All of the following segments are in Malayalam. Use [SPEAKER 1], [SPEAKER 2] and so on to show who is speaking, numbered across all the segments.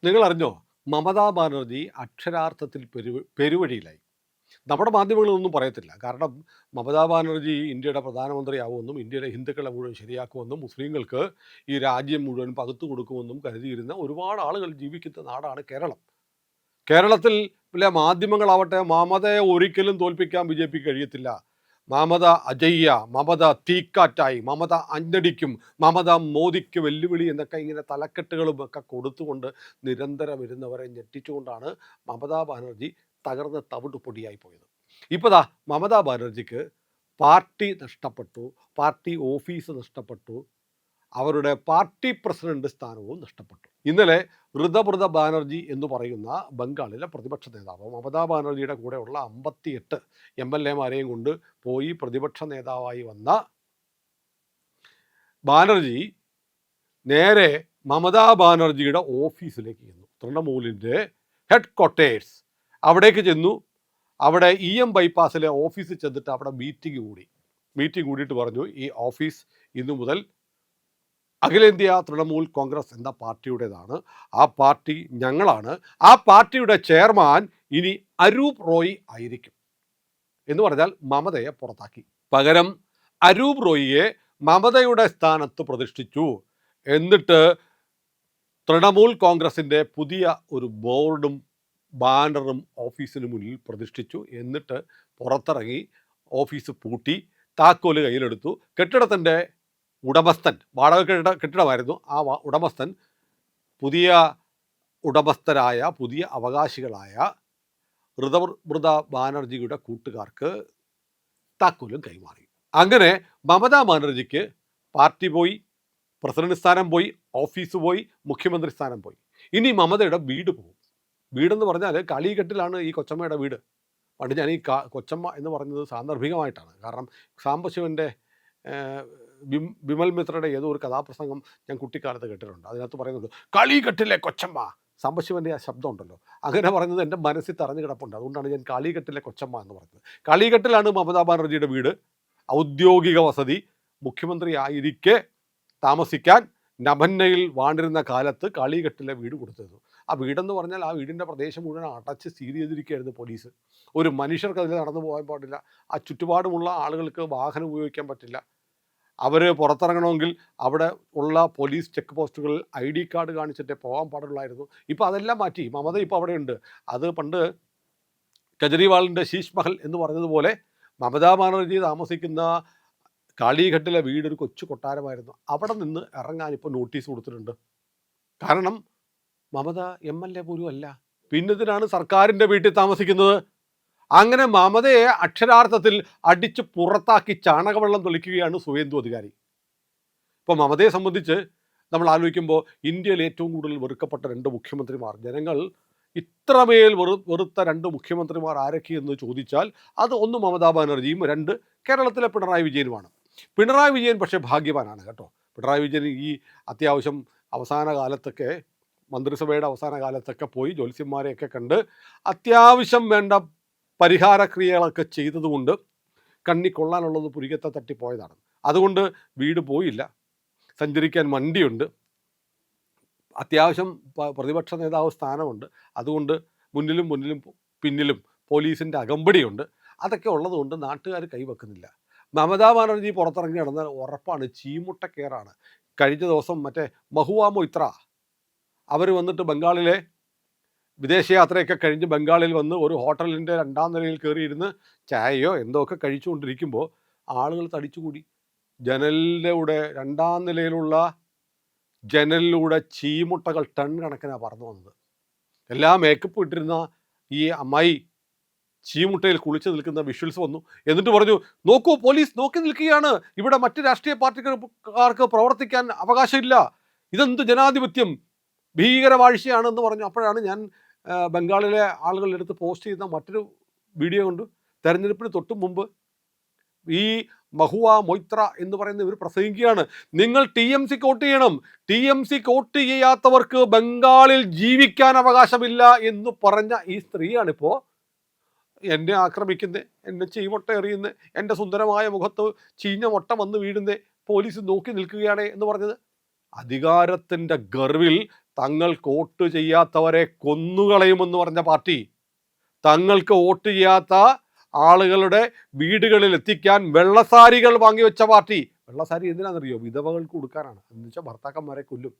[SPEAKER 1] നിങ്ങൾ അറിഞ്ഞോ? മമതാ ബാനർജി അക്ഷരാർത്ഥത്തിൽ പെരുവഴിയിലായി. നമ്മുടെ മാധ്യമങ്ങളൊന്നും പറയത്തില്ല. കാരണം മമതാ ബാനർജി ഇന്ത്യയുടെ പ്രധാനമന്ത്രിയാവുമെന്നും ഇന്ത്യയിലെ ഹിന്ദുക്കളെ മുഴുവൻ ശരിയാക്കുമെന്നും മുസ്ലിങ്ങൾക്ക് ഈ രാജ്യം മുഴുവൻ പകുത്തു കൊടുക്കുമെന്നും കരുതിയിരുന്ന ഒരുപാട് ആളുകൾ ജീവിക്കുന്ന നാടാണ് കേരളം. കേരളത്തിൽ മാധ്യമങ്ങളാവട്ടെ മമതയെ ഒരിക്കലും തോൽപ്പിക്കാൻ ബി ജെ പിക്ക് കഴിയത്തില്ല. മമത അജയ്യ, മമത തീക്കാറ്റായി, മമത അഞ്ഞടിക്കും, മമത മോദിക്ക് വെല്ലുവിളി എന്നൊക്കെ ഇങ്ങനെ തലക്കെട്ടുകളും ഒക്കെ കൊടുത്തുകൊണ്ട് നിരന്തരം ഇരുന്നവരെ ഞെട്ടിച്ചുകൊണ്ടാണ് മമതാ ബാനർജി തകർന്ന് തവിട്ട് പൊടിയായി പോയത്. ഇപ്പോൾ ദാ മമതാ ബാനർജിക്ക് പാർട്ടി നഷ്ടപ്പെട്ടു, പാർട്ടി ഓഫീസ് നഷ്ടപ്പെട്ടു, അവരുടെ പാർട്ടി പ്രസിഡന്റ് സ്ഥാനവും നഷ്ടപ്പെട്ടു. ഇന്നലെ ഋതബ്രത ബാനർജി എന്ന് പറയുന്ന ബംഗാളിലെ പ്രതിപക്ഷ നേതാവ് മമതാ ബാനർജിയുടെ കൂടെയുള്ള 58 MLA-മാരെയും കൊണ്ട് പോയി പ്രതിപക്ഷ നേതാവായി വന്ന ബാനർജി നേരെ മമതാ ബാനർജിയുടെ ഓഫീസിലേക്ക് ചെന്നു. തൃണമൂലിൻ്റെ ഹെഡ് ക്വാർട്ടേഴ്സ് അവിടേക്ക് ചെന്നു. അവിടെ EM ബൈപ്പാസിലെ ഓഫീസിൽ ചെന്നിട്ട് അവിടെ മീറ്റിംഗ് കൂടിയിട്ട് പറഞ്ഞു, ഈ ഓഫീസ് ഇന്നു മുതൽ അഖിലേന്ത്യാ തൃണമൂൽ കോൺഗ്രസ് എന്ന പാർട്ടിയുടേതാണ്. ആ പാർട്ടി ഞങ്ങളാണ്. ആ പാർട്ടിയുടെ ചെയർമാൻ ഇനി അരൂപ് റോയ് ആയിരിക്കും എന്ന് പറഞ്ഞാൽ മമതയെ പുറത്താക്കി. പകരം അരൂപ് റോയിയെ മമതയുടെ സ്ഥാനത്ത് പ്രതിഷ്ഠിച്ചു. എന്നിട്ട് തൃണമൂൽ കോൺഗ്രസിൻ്റെ പുതിയ ഒരു ബോർഡും ബാനറും ഓഫീസിന് മുന്നിൽ പ്രതിഷ്ഠിച്ചു. എന്നിട്ട് പുറത്തിറങ്ങി ഓഫീസ് പൂട്ടി, താക്കോല് കയ്യിലെടുത്തു. കെട്ടിടത്തിൻ്റെ ഉടമസ്ഥൻ, വാടക കെട്ടിടമായിരുന്നു, ആ ഉടമസ്ഥൻ പുതിയ ഉടമസ്ഥരായ പുതിയ അവകാശികളായ ഋതബ്രത ബാനർജിയുടെ കൂട്ടുകാർക്ക് താക്കോലും കൈമാറി. അങ്ങനെ മമതാ ബാനർജിക്ക് പാർട്ടി പോയി, പ്രസിഡന്റ് സ്ഥാനം പോയി, ഓഫീസ് പോയി, മുഖ്യമന്ത്രി സ്ഥാനം പോയി. ഇനി മമതയുടെ വീട് പോകും. വീടെന്ന് പറഞ്ഞാൽ കളികെട്ടിലാണ് ഈ കൊച്ചമ്മയുടെ വീട്. പണ്ട് ഞാൻ ഈ കൊച്ചമ്മ എന്ന് പറഞ്ഞത് സാന്ദർഭികമായിട്ടാണ്. കാരണം സാംബശിവൻ്റെ വിമൽ മിത്രയുടെ ഏതോ ഒരു കഥാപ്രസംഗം ഞാൻ കുട്ടിക്കാലത്ത് കേട്ടിട്ടുണ്ട്. അതിനകത്ത് പറയുന്നുണ്ട്, കളികെട്ടിലെ കൊച്ചമ്മ. സാംബശിവൻ്റെ ആ ശബ്ദം ഉണ്ടല്ലോ, അങ്ങനെ പറയുന്നത് എൻ്റെ മനസ്സിൽ തറഞ്ഞു കിടപ്പുണ്ട്. അതുകൊണ്ടാണ് ഞാൻ കളികെട്ടിലെ കൊച്ചമ്മ എന്ന് പറയുന്നത്. കളികെട്ടിലാണ് മമതാ ബാനർജിയുടെ വീട്. ഔദ്യോഗിക വസതി. മുഖ്യമന്ത്രി ആയിരിക്കെ താമസിക്കാൻ നഭന്നയിൽ വാണ്ടിരുന്ന കാലത്ത് കളികെട്ടിലെ വീട് കൊടുത്തിരുന്നു. ആ വീടെന്ന് പറഞ്ഞാൽ ആ വീടിൻ്റെ പ്രദേശം മുഴുവൻ അടച്ച് സീൽ ചെയ്തിരിക്കുകയായിരുന്നു പോലീസ്. ഒരു മനുഷ്യർക്ക് അതിൽ നടന്നു പോകാൻ പാടില്ല. ആ ചുറ്റുപാടുമുള്ള ആളുകൾക്ക് വാഹനം ഉപയോഗിക്കാൻ പറ്റില്ല. അവർ പുറത്തിറങ്ങണമെങ്കിൽ അവിടെ ഉള്ള പോലീസ് ചെക്ക് പോസ്റ്റുകളിൽ ID കാർഡ് കാണിച്ചിട്ടേ പോകാൻ പാടുള്ളായിരുന്നു. ഇപ്പോൾ അതെല്ലാം മാറ്റി. മമത ഇപ്പോൾ അവിടെയുണ്ട്. അത് പണ്ട് കെജ്രിവാളിൻ്റെ ശീഷ് മഹൽ എന്ന് പറഞ്ഞതുപോലെ മമതാ ബാനർജി താമസിക്കുന്ന കാളിഘട്ടിലെ വീട് ഒരു കൊച്ചു കൊട്ടാരമായിരുന്നു. അവിടെ നിന്ന് ഇറങ്ങാൻ ഇപ്പോൾ നോട്ടീസ് കൊടുത്തിട്ടുണ്ട്. കാരണം മമത MLA പോലും അല്ല, പിന്നെതിനാണ് സർക്കാരിൻ്റെ വീട്ടിൽ താമസിക്കുന്നത്. അങ്ങനെ മമതയെ അക്ഷരാർത്ഥത്തിൽ അടിച്ച് പുറത്താക്കി ചാണകവെള്ളം തെളിക്കുകയാണ് സുവേന്ദു അധികാരി. ഇപ്പോൾ മമതയെ സംബന്ധിച്ച് നമ്മൾ ആലോചിക്കുമ്പോൾ ഇന്ത്യയിൽ ഏറ്റവും കൂടുതൽ വെറുക്കപ്പെട്ട 2 മുഖ്യമന്ത്രിമാർ, ജനങ്ങൾ ഇത്രമേൽ വെറുത്ത 2 മുഖ്യമന്ത്രിമാർ ആരൊക്കെയെന്ന് ചോദിച്ചാൽ അത് ഒന്ന് മമതാ ബാനർജിയും 2 കേരളത്തിലെ പിണറായി വിജയനുമാണ്. പിണറായി വിജയൻ പക്ഷേ ഭാഗ്യവാനാണ് കേട്ടോ. പിണറായി വിജയൻ ഈ അത്യാവശ്യം അവസാന കാലത്തൊക്കെ മന്ത്രിസഭയുടെ അവസാന കാലത്തൊക്കെ പോയി ജ്യോത്സ്യന്മാരെയൊക്കെ കണ്ട് അത്യാവശ്യം വേണ്ട പരിഹാരക്രിയകളൊക്കെ ചെയ്തതുകൊണ്ട് കണ്ണി കൊള്ളാനുള്ളത് പുരികത്തെ തട്ടിപ്പോയതാണ്. അതുകൊണ്ട് വീട് പോയില്ല, സഞ്ചരിക്കാൻ വണ്ടിയുണ്ട്, അത്യാവശ്യം പ്രതിപക്ഷ നേതാവ് സ്ഥാനമുണ്ട്. അതുകൊണ്ട് മുന്നിലും പിന്നിലും പോലീസിൻ്റെ അകമ്പടിയുണ്ട്. അതൊക്കെ ഉള്ളതുകൊണ്ട് നാട്ടുകാർ കൈവെക്കുന്നില്ല. മമതാ ബാനർജി പുറത്തിറങ്ങി നടന്നാൽ ഉറപ്പാണ് ചീമുട്ടക്കേറാണ്. കഴിഞ്ഞ ദിവസം മറ്റേ മഹുവ മൊയ്ത്ര അവർ വന്നിട്ട് ബംഗാളിലെ വിദേശയാത്രയൊക്കെ കഴിഞ്ഞ് ബംഗാളിൽ വന്ന് ഒരു ഹോട്ടലിൻ്റെ 2ാം നിലയിൽ കയറിയിരുന്ന് ചായയോ എന്തോ ഒക്കെ കഴിച്ചുകൊണ്ടിരിക്കുമ്പോൾ ആളുകൾ തടിച്ചുകൂടി. ജനലിലൂടെ 2ാം നിലയിലുള്ള ജനലിലൂടെ ചീമുട്ടകൾ ടൺ കണക്കിനാണ് പറന്നു വന്നത്. എല്ലാ മേക്കപ്പ് ഇട്ടിരുന്ന ഈ അമ്മായി ചീമുട്ടയിൽ കുളിച്ച് നിൽക്കുന്ന വിഷ്വൽസ് വന്നു. എന്നിട്ട് പറഞ്ഞു, നോക്കൂ പോലീസ് നോക്കി നിൽക്കുകയാണ്, ഇവിടെ മറ്റ് രാഷ്ട്രീയ പാർട്ടിക്കാർക്ക് പ്രവർത്തിക്കാൻ അവകാശമില്ല, ഇതെന്ത് ജനാധിപത്യം, ഭീകരവാഴ്ചയാണെന്ന് പറഞ്ഞു. അപ്പോഴാണ് ഞാൻ ബംഗാളിലെ ആളുകളുടെ അടുത്ത് പോസ്റ്റ് ചെയ്യുന്ന മറ്റൊരു വീഡിയോ കണ്ടു. തെരഞ്ഞെടുപ്പിന് തൊട്ട് മുമ്പ് ഈ മഹുവ മൊയ്ത്ര എന്ന് പറയുന്ന ഇവർ പ്രസംഗിക്കുകയാണ്, നിങ്ങൾ TMC വോട്ട് ചെയ്യണം, TMC വോട്ട് ചെയ്യാത്തവർക്ക് ബംഗാളിൽ ജീവിക്കാൻ അവകാശമില്ല എന്ന് പറഞ്ഞ ഈ സ്ത്രീയാണിപ്പോൾ എന്നെ ആക്രമിക്കുന്നത്, എന്നെ ചീമുട്ട എറിയുന്നത്, എൻ്റെ സുന്ദരമായ മുഖത്ത് ചീഞ്ഞ മുട്ട വന്ന് വീഴുന്നത്, പോലീസ് നോക്കി നിൽക്കുകയാണ് എന്ന് പറഞ്ഞത്. അധികാരത്തിൻ്റെ ഗർവിൽ തങ്ങൾക്ക് വോട്ട് ചെയ്യാത്തവരെ കൊന്നുകളയുമെന്ന് പറഞ്ഞ പാർട്ടി, തങ്ങൾക്ക് വോട്ട് ചെയ്യാത്ത ആളുകളുടെ വീടുകളിൽ എത്തിക്കാൻ വെള്ളസാരികൾ വാങ്ങിവെച്ച പാർട്ടി. വെള്ളസാരി എന്തിനാണെന്നറിയോ? വിധവകൾക്ക് കൊടുക്കാനാണ്. എന്ന് വെച്ചാൽ ഭർത്താക്കന്മാരെ കൊല്ലും.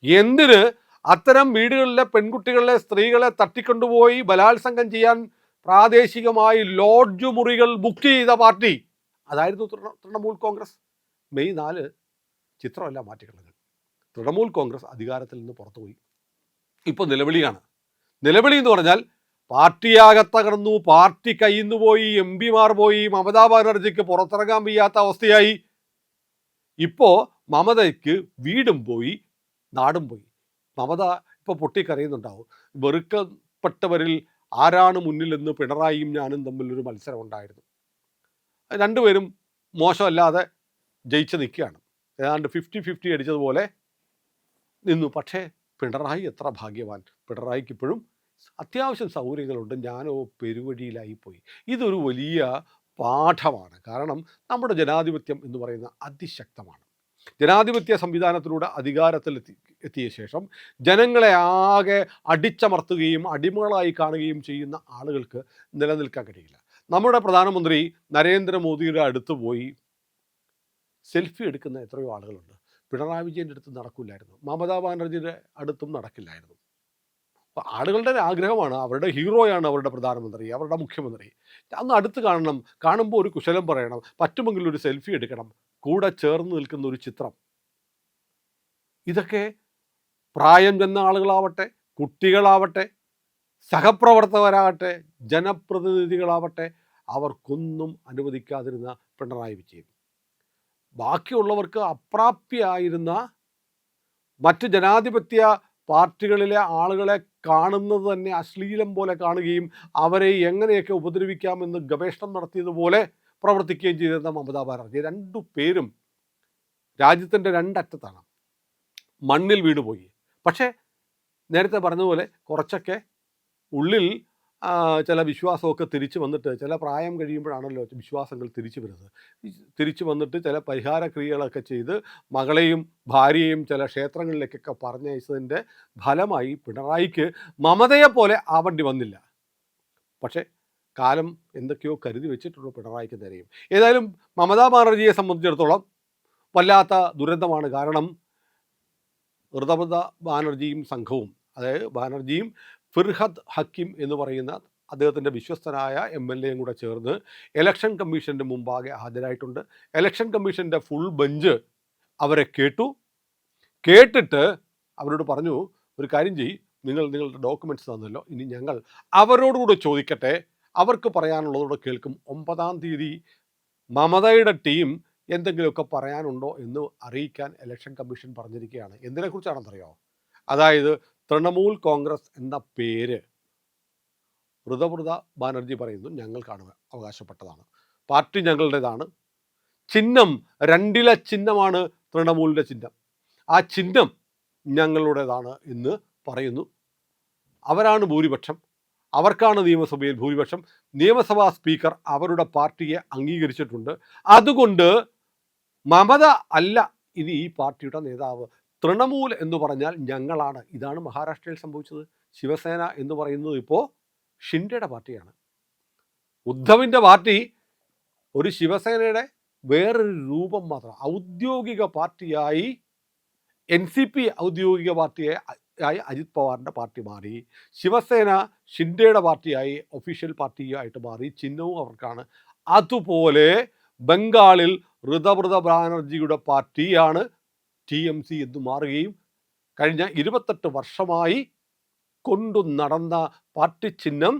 [SPEAKER 1] എന്തിന്? അത്തരം വീടുകളിലെ പെൺകുട്ടികളെ, സ്ത്രീകളെ തട്ടിക്കൊണ്ടുപോയി ബലാത്സംഗം ചെയ്യാൻ പ്രാദേശികമായി ലോഡ്ജ് മുറികൾ ബുക്ക് ചെയ്ത പാർട്ടി അതായിരുന്നു തൃണമൂൽ കോൺഗ്രസ്. മെയ് 4 ചിത്രമല്ല മാറ്റിക്കളഞ്ഞത്. തൃണമൂൽ കോൺഗ്രസ് അധികാരത്തിൽ നിന്ന് പുറത്തുപോയി. ഇപ്പോൾ നിലവിളിയാണ്. നിലവിളി എന്ന് പറഞ്ഞാൽ പാർട്ടിയാകെ തകർന്നു, പാർട്ടി കയ്യിൽ നിന്ന് പോയി, എം പിമാർ പോയി, മമതാ ബാനർജിക്ക് പുറത്തിറങ്ങാൻ വയ്യാത്ത അവസ്ഥയായി. ഇപ്പോൾ മമതയ്ക്ക് വീടും പോയി, നാടും പോയി. മമത ഇപ്പോൾ പൊട്ടിക്കരയുന്നുണ്ടാവും. വെറുക്കപ്പെട്ടവരിൽ ആരാണ് മുന്നിലെന്ന് പിണറായിയും ഞാനും തമ്മിലൊരു മത്സരം ഉണ്ടായിരുന്നു. രണ്ടുപേരും മോശമല്ലാതെ ജയിച്ച് നിൽക്കുകയാണ്. ഏതാണ്ട് 50-50 അടിച്ചതുപോലെ നിന്നു. പക്ഷേ പിണറായി എത്ര ഭാഗ്യവാൻ. പിണറായിക്ക് ഇപ്പോഴും അത്യാവശ്യം സൗകര്യങ്ങളുണ്ട്. ഞാനോ പെരുവഴിയിലായിപ്പോയി. ഇതൊരു വലിയ പാഠമാണ്. കാരണം നമ്മുടെ ജനാധിപത്യം എന്ന് പറയുന്ന അതിശക്തമാണ്. ജനാധിപത്യ സംവിധാനത്തിലൂടെ എത്തിയ ശേഷം ജനങ്ങളെ ആകെ അടിച്ചമർത്തുകയും അടിമകളായി കാണുകയും ചെയ്യുന്ന ആളുകൾക്ക് നിലനിൽക്കാൻ കഴിയില്ല. നമ്മുടെ പ്രധാനമന്ത്രി നരേന്ദ്രമോദിയുടെ അടുത്ത് പോയി സെൽഫി എടുക്കുന്ന എത്രയോ ആളുകളുണ്ട്. പിണറായി വിജയൻ്റെ അടുത്ത് നടക്കില്ലായിരുന്നു, മമതാ ബാനർജിയുടെ അടുത്തും നടക്കില്ലായിരുന്നു. അപ്പോൾ ആളുകളുടെ ആഗ്രഹമാണ്, അവരുടെ ഹീറോയാണ് അവരുടെ പ്രധാനമന്ത്രി, അവരുടെ മുഖ്യമന്ത്രി. അന്ന് അടുത്ത് കാണണം, കാണുമ്പോൾ ഒരു കുശലം പറയണം, പറ്റുമെങ്കിൽ ഒരു സെൽഫി എടുക്കണം, കൂടെ ചേർന്ന് നിൽക്കുന്ന ഒരു ചിത്രം. ഇതൊക്കെ പ്രായം ചെന്ന ആളുകളാവട്ടെ, കുട്ടികളാവട്ടെ, സഹപ്രവർത്തകരാകട്ടെ, ജനപ്രതിനിധികളാവട്ടെ, അവർക്കൊന്നും അനുവദിക്കാതിരുന്ന പിണറായി വിജയൻ ബാക്കിയുള്ളവർക്ക് അപ്രാപ്യമായിരുന്ന മറ്റ് ജനാധിപത്യ പാർട്ടികളിലെ ആളുകളെ കാണുന്നത് തന്നെ അശ്ലീലം പോലെ കാണുകയും അവരെ എങ്ങനെയൊക്കെ ഉപദ്രവിക്കാമെന്ന് ഗവേഷണം നടത്തിയതുപോലെ പ്രവർത്തിക്കുകയും ചെയ്തിരുന്ന മമതാ ബാനർജി. രണ്ടു പേരും രാജ്യത്തിൻ്റെ രണ്ടറ്റത്താണ്, മണ്ണിൽ വീണുപോയി. പക്ഷേ നേരത്തെ പറഞ്ഞതുപോലെ കുറച്ചൊക്കെ ഉള്ളിൽ ചില വിശ്വാസമൊക്കെ തിരിച്ചു വന്നിട്ട്, ചില പ്രായം കഴിയുമ്പോഴാണല്ലോ വിശ്വാസങ്ങൾ തിരിച്ചു വരുന്നത്. തിരിച്ചു വന്നിട്ട് ചില പരിഹാര ക്രിയകളൊക്കെ ചെയ്ത് മകളെയും ഭാര്യയെയും ചില ക്ഷേത്രങ്ങളിലേക്കൊക്കെ പറഞ്ഞയച്ചതിൻ്റെ ഫലമായി പിണറായിക്ക് മമതയെ പോലെ ആവേണ്ടി വന്നില്ല. പക്ഷേ കാലം എന്തൊക്കെയോ കരുതി വെച്ചിട്ടുള്ള പിണറായിക്ക് നേരെയും. ഏതായാലും മമതാ ബാനർജിയെ സംബന്ധിച്ചിടത്തോളം വല്ലാത്ത ദുരന്തമാണ്. കാരണം ഋതബ്രത ബാനർജിയും സംഘവും, അതായത് ബാനർജിയും ഫിർഹദ് ഹക്കീം എന്ന് പറയുന്ന അദ്ദേഹത്തിൻ്റെ വിശ്വസ്തനായ MLAയും കൂടെ ചേർന്ന് ഇലക്ഷൻ കമ്മീഷൻ്റെ മുമ്പാകെ ഹാജരായിട്ടുണ്ട്. ഇലക്ഷൻ കമ്മീഷൻ്റെ ഫുൾ ബെഞ്ച് അവരെ കേട്ടിട്ട് അവരോട് പറഞ്ഞു, ഒരു കാര്യം ചെയ്യ്, നിങ്ങളുടെ ഡോക്യുമെൻറ്റ്സ് തന്നല്ലോ, ഇനി ഞങ്ങൾ അവരോടുകൂടെ ചോദിക്കട്ടെ, അവർക്ക് പറയാനുള്ളതോടെ കേൾക്കും. 9-ാം തീയതി മമതയുടെ ടീം എന്തെങ്കിലുമൊക്കെ പറയാനുണ്ടോ എന്ന് അറിയിക്കാൻ ഇലക്ഷൻ കമ്മീഷൻ പറഞ്ഞിരിക്കുകയാണ്. എന്തിനെക്കുറിച്ചാണെന്നറിയോ? അതായത് തൃണമൂൽ കോൺഗ്രസ് എന്ന പേര് ഋതബ്രത ബാനർജി പറയുന്നു ഞങ്ങൾക്കാണ് അവകാശപ്പെട്ടതാണ്, പാർട്ടി ഞങ്ങളുടേതാണ്, ചിഹ്നം 2-ലെ ചിഹ്നമാണ് തൃണമൂലിൻ്റെ ചിഹ്നം, ആ ചിഹ്നം ഞങ്ങളുടേതാണ് എന്ന് പറയുന്നു. അവരാണ് ഭൂരിപക്ഷം, അവർക്കാണ് നിയമസഭയിൽ ഭൂരിപക്ഷം. നിയമസഭാ സ്പീക്കർ അവരുടെ പാർട്ടിയെ അംഗീകരിച്ചിട്ടുണ്ട്. അതുകൊണ്ട് മമത അല്ല ഇനി ഈ പാർട്ടിയുടെ നേതാവ്, തൃണമൂൽ എന്ന് പറഞ്ഞാൽ ഞങ്ങളാണ്. ഇതാണ് മഹാരാഷ്ട്രയിൽ സംഭവിച്ചത്. ശിവസേന എന്ന് പറയുന്നത് ഇപ്പോൾ ഷിൻഡെയുടെ പാർട്ടിയാണ്. ഉദ്ധവിൻ്റെ പാർട്ടി ഒരു ശിവസേനയുടെ വേറൊരു രൂപം മാത്രം. ഔദ്യോഗിക പാർട്ടിയായി NCP ഔദ്യോഗിക പാർട്ടിയായി അജിത് പവാറിൻ്റെ പാർട്ടി മാറി. ശിവസേന ഷിൻഡെയുടെ പാർട്ടിയായി ഒഫീഷ്യൽ പാർട്ടിയായിട്ട് മാറി. ചിഹ്നവും അവർക്കാണ്. അതുപോലെ ബംഗാളിൽ ഋതബ്രത ബാനർജിയുടെ പാർട്ടിയാണ് TMC എന്ന് മാറുകയും കഴിഞ്ഞ 28 വർഷമായി കൊണ്ടു നടന്ന പാർട്ടി ചിഹ്നം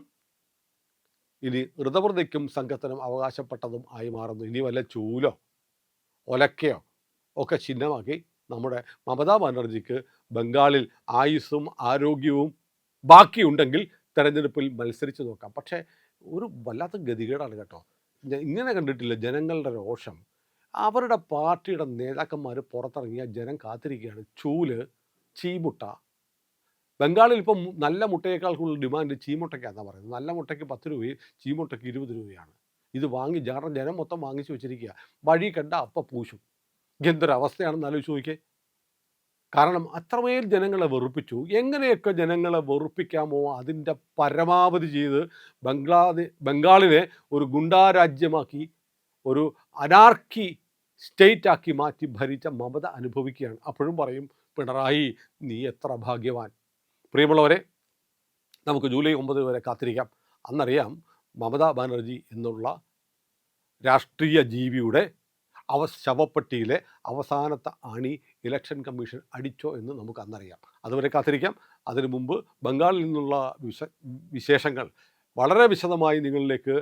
[SPEAKER 1] ഇനി ഋതബ്രതയ്ക്കും സംഘത്തിനും അവകാശപ്പെട്ടതും ആയി മാറുന്നു. ഇനി വല്ല ചൂലോ ഒലക്കയോ ഒക്കെ ചിഹ്നമാക്കി നമ്മുടെ മമതാ ബാനർജിക്ക് ബംഗാളിൽ ആയുസ്സും ആരോഗ്യവും ബാക്കിയുണ്ടെങ്കിൽ തെരഞ്ഞെടുപ്പിൽ മത്സരിച്ച് നോക്കാം. പക്ഷേ ഒരു വല്ലാത്ത ഗതികേടാണ് കേട്ടോ. ഇങ്ങനെ കണ്ടിട്ടില്ല ജനങ്ങളുടെ രോഷം. അവരുടെ പാർട്ടിയുടെ നേതാക്കന്മാർ പുറത്തിറങ്ങിയാൽ ജനം കാത്തിരിക്കുകയാണ്. ചൂല്, ചീമുട്ട. ബംഗാളിൽ ഇപ്പം നല്ല മുട്ടയേക്കാൾ കൂടുതൽ ഡിമാൻഡ് ചീമുട്ടയ്ക്കാണെന്നാണ് പറയുന്നത്. നല്ല മുട്ടയ്ക്ക് 10 രൂപയും ചീമുട്ടയ്ക്ക് 20 രൂപയാണ്. ഇത് ജനം മൊത്തം വാങ്ങിച്ചു വെച്ചിരിക്കുക. വഴി കണ്ട അപ്പം പൂശും. എന്തൊരവസ്ഥയാണെന്ന് ആലോചിച്ച് നോക്കിയേ. കാരണം അത്രമേൽ ജനങ്ങളെ വെറുപ്പിച്ചു. എങ്ങനെയൊക്കെ ജനങ്ങളെ വെറുപ്പിക്കാമോ അതിൻ്റെ പരമാവധി ചെയ്ത് ബംഗാളിനെ ഒരു ഗുണ്ടാ രാജ്യമാക്കി, ഒരു അനാർക്കി സ്റ്റേറ്റ് ആക്കി മാറ്റി ഭരിച്ച മമത അനുഭവിക്കുകയാണ്. അപ്പോഴും പറയും പിണറായി നീ എത്ര ഭാഗ്യവാൻ. പ്രിയമുള്ളവരെ, നമുക്ക് ജൂലൈ 9 വരെ കാത്തിരിക്കാം. അന്നറിയാം മമതാ ബാനർജി എന്നുള്ള രാഷ്ട്രീയ ജീവിയുടെ ശവപ്പെട്ടിയിലെ അവസാനത്തെ അണി ഇലക്ഷൻ കമ്മീഷൻ അടിച്ചോ എന്ന് നമുക്ക് അന്നറിയാം. അതുവരെ കാത്തിരിക്കാം. അതിനു മുമ്പ് ബംഗാളിൽ നിന്നുള്ള വിശേഷങ്ങൾ വളരെ വിശദമായി നിങ്ങളിലേക്ക്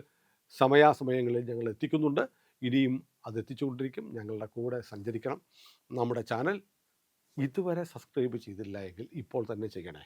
[SPEAKER 1] സമയാസമയങ്ങളിൽ ഞങ്ങൾ എത്തിക്കുന്നുണ്ട്. ഇനിയും അത് എത്തിച്ചുകൊണ്ടിരിക്കും. ഞങ്ങളുടെ കൂടെ സഞ്ചരിക്കണം. നമ്മുടെ ചാനൽ ഇതുവരെ സബ്സ്ക്രൈബ് ചെയ്തില്ല എങ്കിൽ ഇപ്പോൾ തന്നെ ചെയ്യണേ.